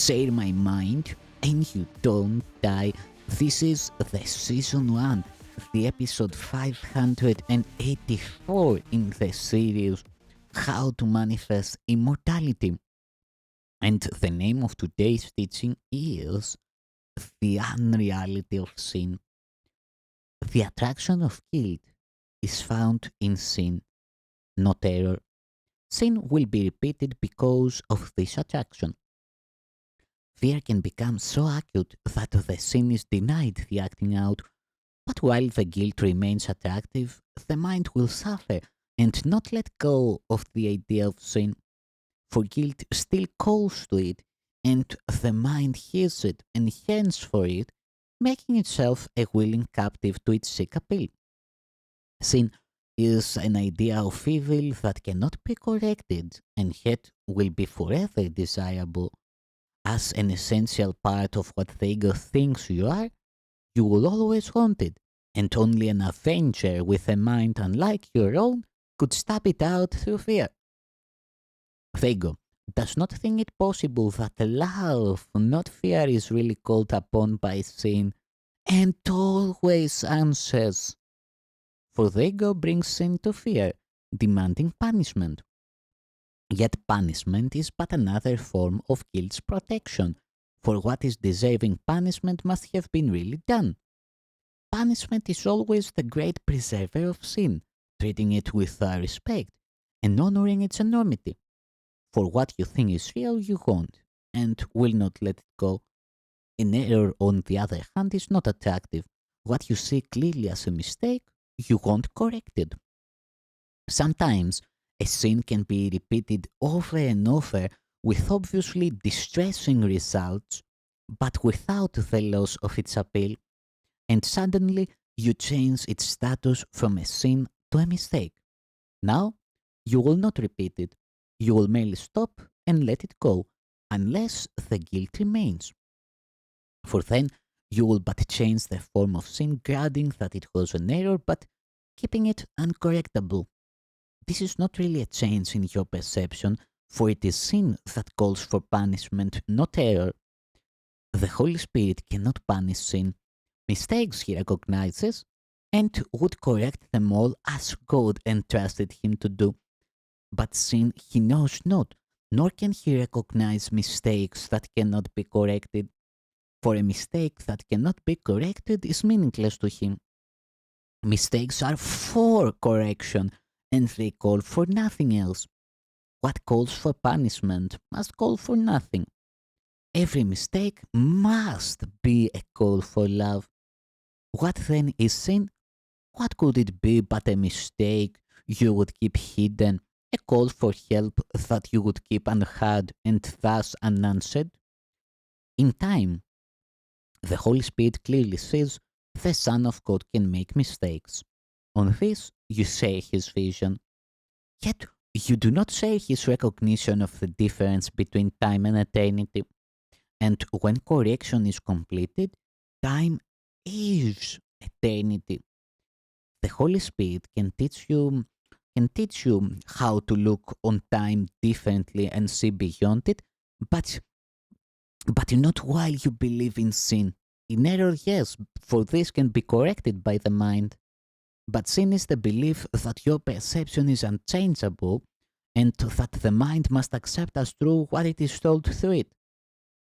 share my mind and you don't die. This is the season 1, the episode 584 in the series How to Manifest Immortality. And the name of today's teaching is The Unreality of Sin. The attraction of guilt is found in sin, not error. Sin will be repeated because of this attraction. Fear can become so acute that the sin is denied the acting out, but while the guilt remains attractive, the mind will suffer and not let go of the idea of sin, for guilt still calls to it, and the mind hears it and yearns for it, making itself a willing captive to its sick appeal. Sin is an idea of evil that cannot be corrected and yet will be forever desirable. As an essential part of what the ego thinks you are, you will always want it, and only an avenger with a mind unlike your own could stab it out through fear. The ego does not think it possible that love, not fear, is really called upon by sin, and always answers. For the ego brings sin to fear, demanding punishment. Yet punishment is but another form of guilt's protection, for what is deserving punishment must have been really done. Punishment is always the great preserver of sin, treating it with respect and honoring its enormity. For what you think is real, you want, and will not let it go. An error, on the other hand, is not attractive. What you see clearly as a mistake, you want corrected. Sometimes a sin can be repeated over and over with obviously distressing results, but without the loss of its appeal, and suddenly you change its status from a sin to a mistake. Now, you will not repeat it. You will merely stop and let it go, unless the guilt remains. For then, you will but change the form of sin, granting that it was an error, but keeping it uncorrectable. This is not really a change in your perception, for it is sin that calls for punishment, not error. The Holy Spirit cannot punish sin. Mistakes he recognizes and would correct them all as God entrusted him to do. But sin he knows not, nor can he recognize mistakes that cannot be corrected. For a mistake that cannot be corrected is meaningless to him. Mistakes are for correction, and they call for nothing else. What calls for punishment must call for nothing. Every mistake must be a call for love. What then is sin? What could it be but a mistake you would keep hidden, a call for help that you would keep unheard and thus unanswered? In time, the Holy Spirit clearly says the Son of God can make mistakes. On this, you share his vision. Yet, you do not share his recognition of the difference between time and eternity. And when correction is completed, time is eternity. The Holy Spirit can teach you how to look on time differently and see beyond it, but not while you believe in sin. In error, yes, for this can be corrected by the mind. But sin is the belief that your perception is unchangeable and that the mind must accept as true what it is told through it.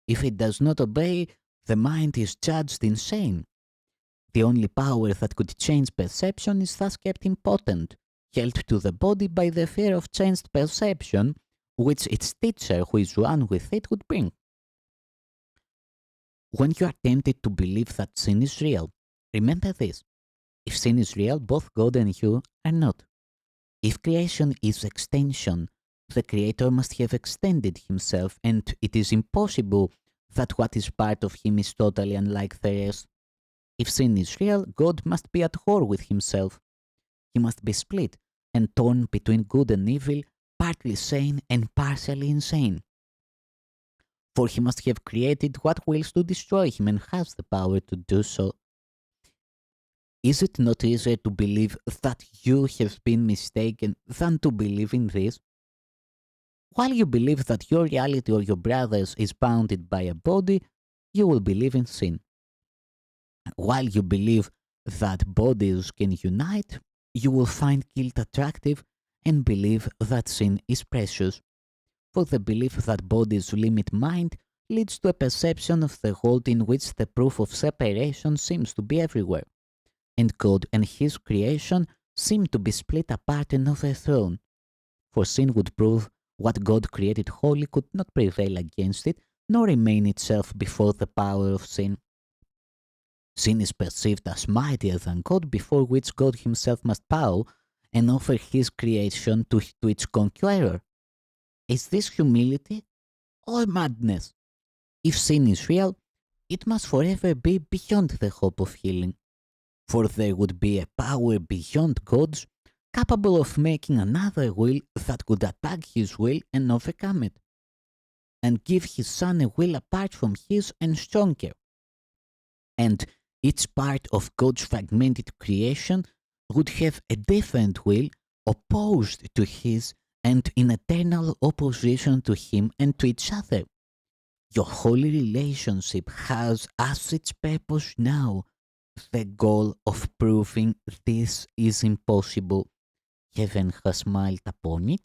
If it does not obey, the mind is judged insane. The only power that could change perception is thus kept impotent, held to the body by the fear of changed perception, which its teacher, who is one with it, would bring. When you are tempted to believe that sin is real, remember this. If sin is real, both God and you are not. If creation is extension, the Creator must have extended himself, and it is impossible that what is part of him is totally unlike the rest. If sin is real, God must be at war with himself. He must be split and torn between good and evil, partly sane and partially insane. For he must have created what wills to destroy him and has the power to do so. Is it not easier to believe that you have been mistaken than to believe in this? While you believe that your reality or your brother's is bounded by a body, you will believe in sin. While you believe that bodies can unite, you will find guilt attractive and believe that sin is precious. For the belief that bodies limit mind leads to a perception of the world in which the proof of separation seems to be everywhere, and God and His creation seem to be split apart and overthrown. For sin would prove what God created holy could not prevail against it, nor remain itself before the power of sin. Sin is perceived as mightier than God, before which God Himself must bow and offer His creation to its conqueror. Is this humility or madness? If sin is real, it must forever be beyond the hope of healing, for there would be a power beyond God's, capable of making another will that could attack His will and overcome it, and give His Son a will apart from His and stronger. And each part of God's fragmented creation would have a different will opposed to His and in eternal opposition to Him and to each other. Your holy relationship has as its purpose now the goal of proving this is impossible. Heaven has smiled upon it,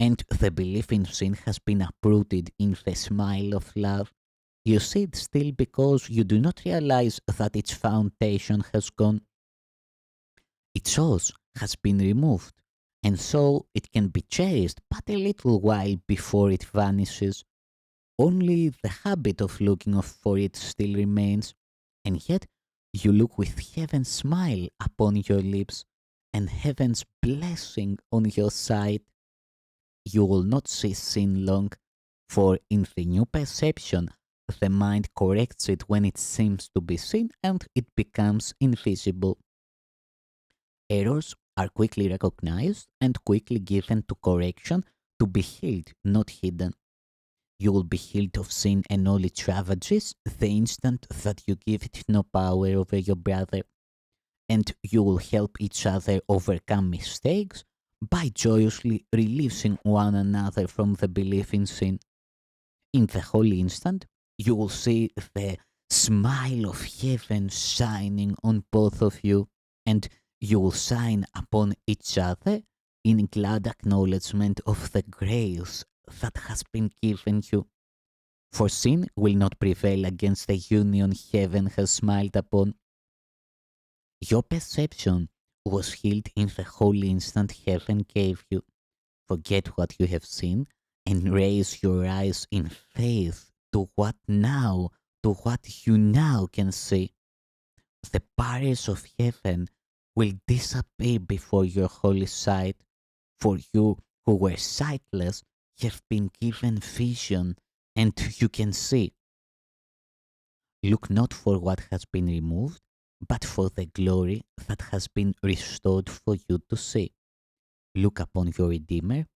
and the belief in sin has been uprooted in the smile of love. You see it still because you do not realize that its foundation has gone. Its source has been removed, and so it can be cherished but a little while before it vanishes. Only the habit of looking for it still remains, and yet you look with heaven's smile upon your lips and heaven's blessing on your side. You will not see sin long, for in the new perception, the mind corrects it when it seems to be seen and it becomes invisible. Errors are quickly recognized and quickly given to correction to be healed, not hidden. You will be healed of sin and all its ravages the instant that you give it no power over your brother, and you will help each other overcome mistakes by joyously releasing one another from the belief in sin. In the holy instant, you will see the smile of heaven shining on both of you, and you will shine upon each other in glad acknowledgement of the grace that has been given you. For sin will not prevail against the union heaven has smiled upon. Your perception was healed in the holy instant heaven gave you. Forget what you have seen and raise your eyes in faith to what you now can see. The barriers of heaven will disappear before your holy sight, for you who were sightless have been given vision, and you can see. Look not for what has been removed, but for the glory that has been restored for you to see. Look upon your Redeemer,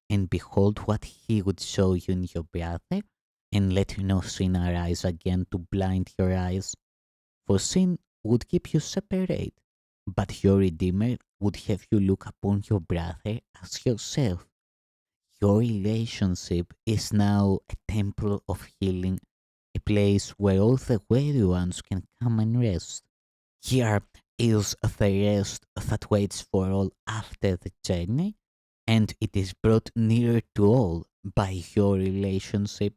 and behold what he would show you in your brother, and let no sin arise again to blind your eyes. For sin would keep you separate, but your Redeemer would have you look upon your brother as yourself. Your relationship is now a temple of healing, a place where all the weary ones can come and rest. Here is the rest that waits for all after the journey, and it is brought nearer to all by your relationship.